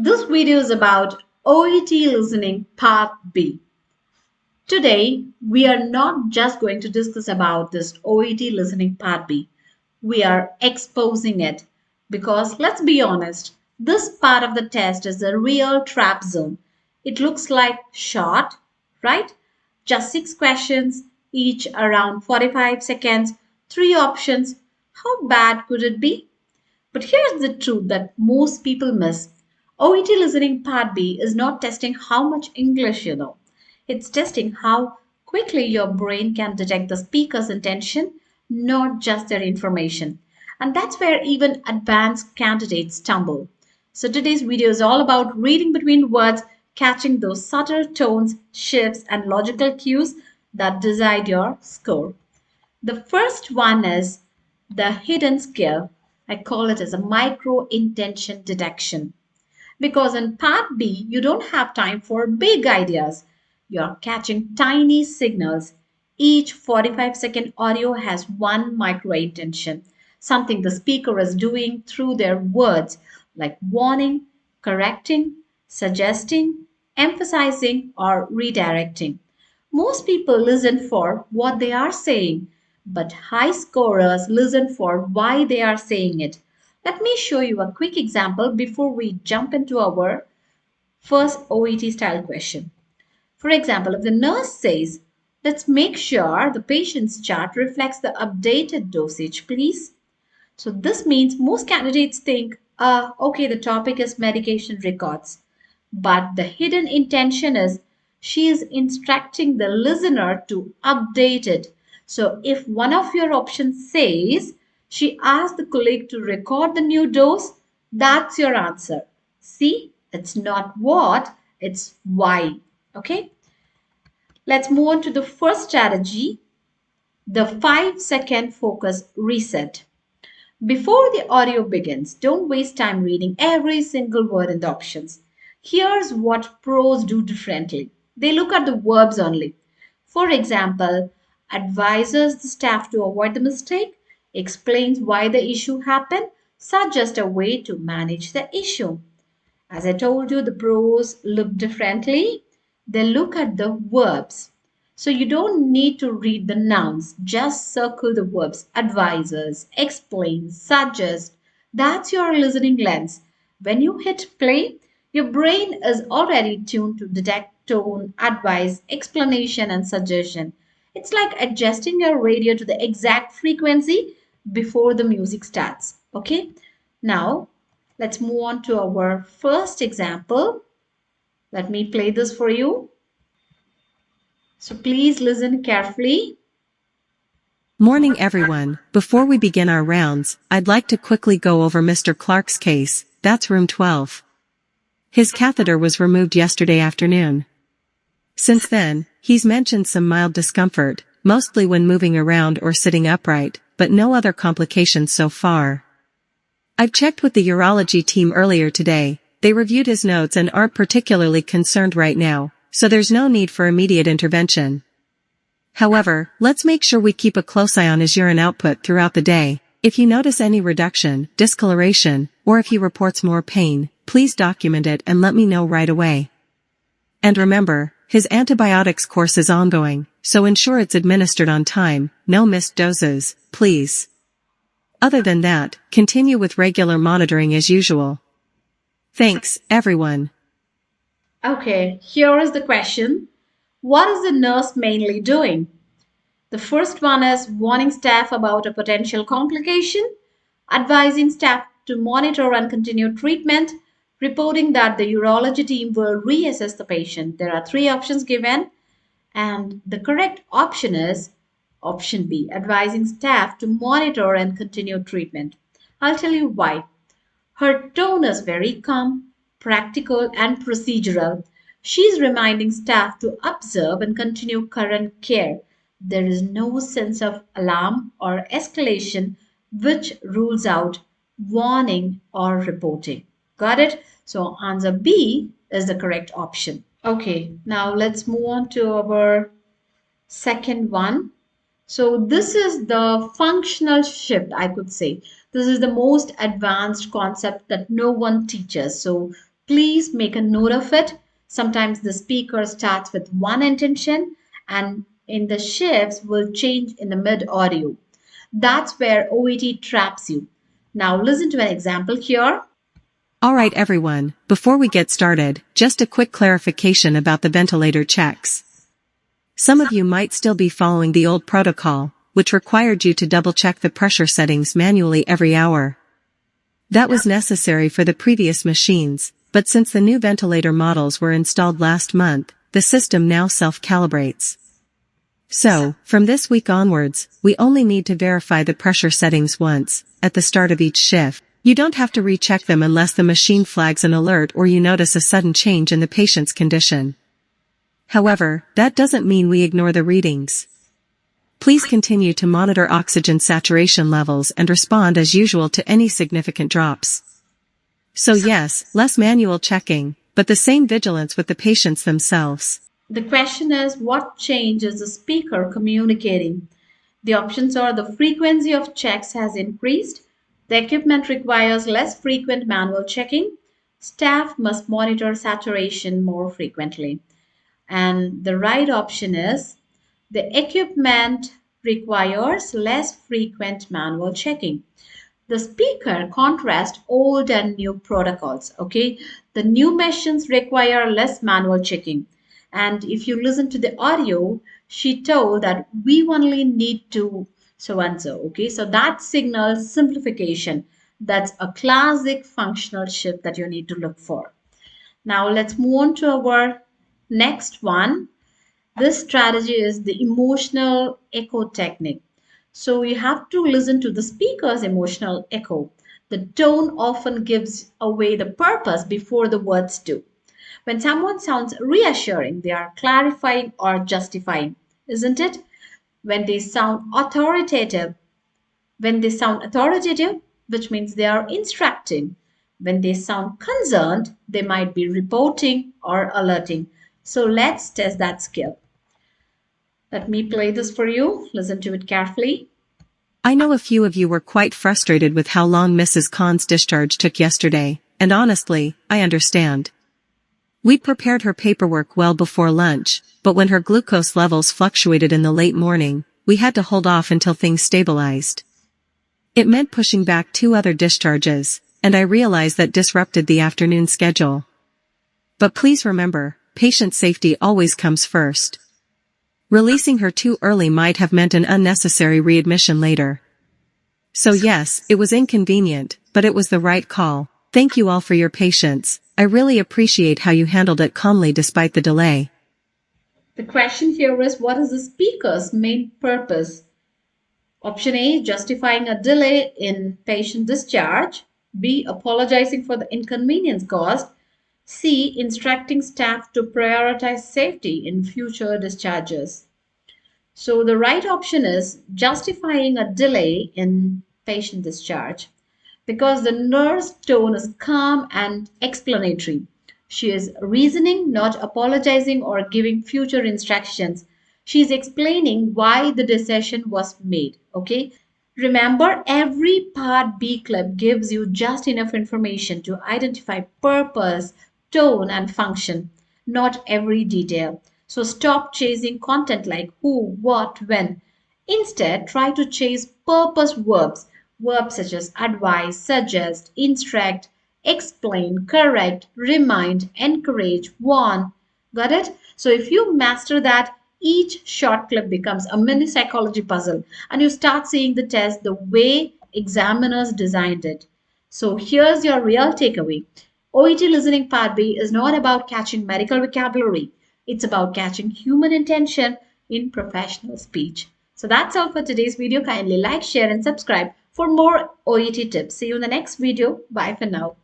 This video is about OET listening part B. Today, we are not just going to discuss about this OET listening part B. We are exposing it because let's be honest, this part of the test is a real trap zone. It looks like short, right? Just 6 questions, each around 45 seconds, 3 options. How bad could it be? But here's the truth that most people miss. OET listening part B is not testing how much English you know. It's testing how quickly your brain can detect the speaker's intention, not just their information. And that's where even advanced candidates stumble. So today's video is all about reading between words, catching those subtle tones, shifts, and logical cues that decide your score. The first one is the hidden skill. I call it as a micro intention detection. Because in part B, you don't have time for big ideas. You're catching tiny signals. Each 45-second audio has one micro intention, something the speaker is doing through their words, like warning, correcting, suggesting, emphasizing, or redirecting. Most people listen for what they are saying, but high scorers listen for why they are saying it. Let me show you a quick example before we jump into our first OET style question. For example, if the nurse says, let's make sure the patient's chart reflects the updated dosage, please. So this means most candidates think, okay, the topic is medication records. But the hidden intention is she is instructing the listener to update it. So if one of your options says she asked the colleague to record the new dose, that's your answer. See, it's not what, it's why. Okay, let's move on to the first strategy, the 5-second focus reset. Before the audio begins, don't waste time reading every single word in the options. Here's what pros do differently. They look at the verbs only. For example, advises the staff to avoid the mistake, explains why the issue happened, suggests a way to manage the issue. As I told you, the pros look differently. They look at the verbs. So you don't need to read the nouns, just circle the verbs. Advisors, explain, suggest. That's your listening lens. When you hit play, your brain is already tuned to detect tone, advice, explanation, and suggestion. It's like adjusting your radio to the exact frequency before the music starts. Okay? Now, let's move on to our first example. Let me play this for you. So please listen carefully. Morning everyone. Before we begin our rounds, I'd like to quickly go over Mr. Clark's case. That's room 12. His catheter was removed yesterday afternoon. Since then, he's mentioned some mild discomfort, mostly when moving around or sitting upright, but no other complications so far. I've checked with the urology team earlier today. They reviewed his notes and aren't particularly concerned right now, so there's no need for immediate intervention. However, let's make sure we keep a close eye on his urine output throughout the day. If you notice any reduction, discoloration, or if he reports more pain, please document it and let me know right away. And remember, his antibiotics course is ongoing, so ensure it's administered on time, no missed doses, please. Other than that, continue with regular monitoring as usual. Thanks, everyone. Okay, here is the question. What is the nurse mainly doing? The first one is warning staff about a potential complication, advising staff to monitor and continue treatment, reporting that the urology team will reassess the patient. There are 3 options given, and the correct option is option B, advising staff to monitor and continue treatment. I'll tell you why. Her tone is very calm, practical, and procedural. She's reminding staff to observe and continue current care. There is no sense of alarm or escalation, which rules out warning or reporting. Got it? So, answer B is the correct option. Okay, now let's move on to our second one. So this is the functional shift, I could say. This is the most advanced concept that no one teaches. So Please make a note of it. Sometimes the speaker starts with one intention and in the shifts will change in the mid audio. That's where OET traps you. Now listen to an example here. Alright everyone, before we get started, just a quick clarification about the ventilator checks. Some of you might still be following the old protocol, which required you to double-check the pressure settings manually every hour. That was necessary for the previous machines, but since the new ventilator models were installed last month, the system now self-calibrates. So, from this week onwards, we only need to verify the pressure settings once, at the start of each shift. You don't have to recheck them unless the machine flags an alert or you notice a sudden change in the patient's condition. However, that doesn't mean we ignore the readings. Please continue to monitor oxygen saturation levels and respond as usual to any significant drops. So yes, less manual checking, but the same vigilance with the patients themselves. The question is, what change is the speaker communicating? The options are: the frequency of checks has increased, the equipment requires less frequent manual checking, staff must monitor saturation more frequently. And the right option is, the equipment requires less frequent manual checking. The speaker contrasts old and new protocols. Okay, the new machines require less manual checking, and if you listen to the audio, she told that we only need to so and so. Okay, so that signals simplification. That's a classic functional shift that you need to look for. Now let's move on to our next one. This strategy is the emotional echo technique. So you have to listen to the speaker's emotional echo. The tone often gives away the purpose before the words do. When someone sounds reassuring, they are clarifying or justifying, isn't it? When they sound authoritative, which means they are instructing. When they sound concerned, they might be reporting or alerting. So let's test that skill. Let me play this for you. Listen to it carefully. I know a few of you were quite frustrated with how long Mrs. Khan's discharge took yesterday, and honestly, I understand. We prepared her paperwork well before lunch, but when her glucose levels fluctuated in the late morning, we had to hold off until things stabilized. It meant pushing back 2 other discharges, and I realized that disrupted the afternoon schedule. But please remember, patient safety always comes first. Releasing her too early might have meant an unnecessary readmission later. So yes, it was inconvenient, but it was the right call. Thank you all for your patience. I really appreciate how you handled it calmly despite the delay. The question here is, what is the speaker's main purpose? Option A, justifying a delay in patient discharge. B, apologizing for the inconvenience caused. C, instructing staff to prioritize safety in future discharges. So the right option is justifying a delay in patient discharge because the nurse tone is calm and explanatory. She is reasoning, not apologizing or giving future instructions. She is explaining why the decision was made. Okay. Remember, every part B clip gives you just enough information to identify purpose, tone, and function, not every detail. So stop chasing content like who, what, when. Instead, try to chase purpose verbs, verbs such as advise, suggest, instruct, explain, correct, remind, encourage, warn. Got it? So if you master that, each short clip becomes a mini psychology puzzle and you start seeing the test the way examiners designed it. So here's your real takeaway. OET listening part B is not about catching medical vocabulary. It's about catching human intention in professional speech. So that's all for today's video. Kindly like, share and subscribe for more OET tips. See you in the next video. Bye for now.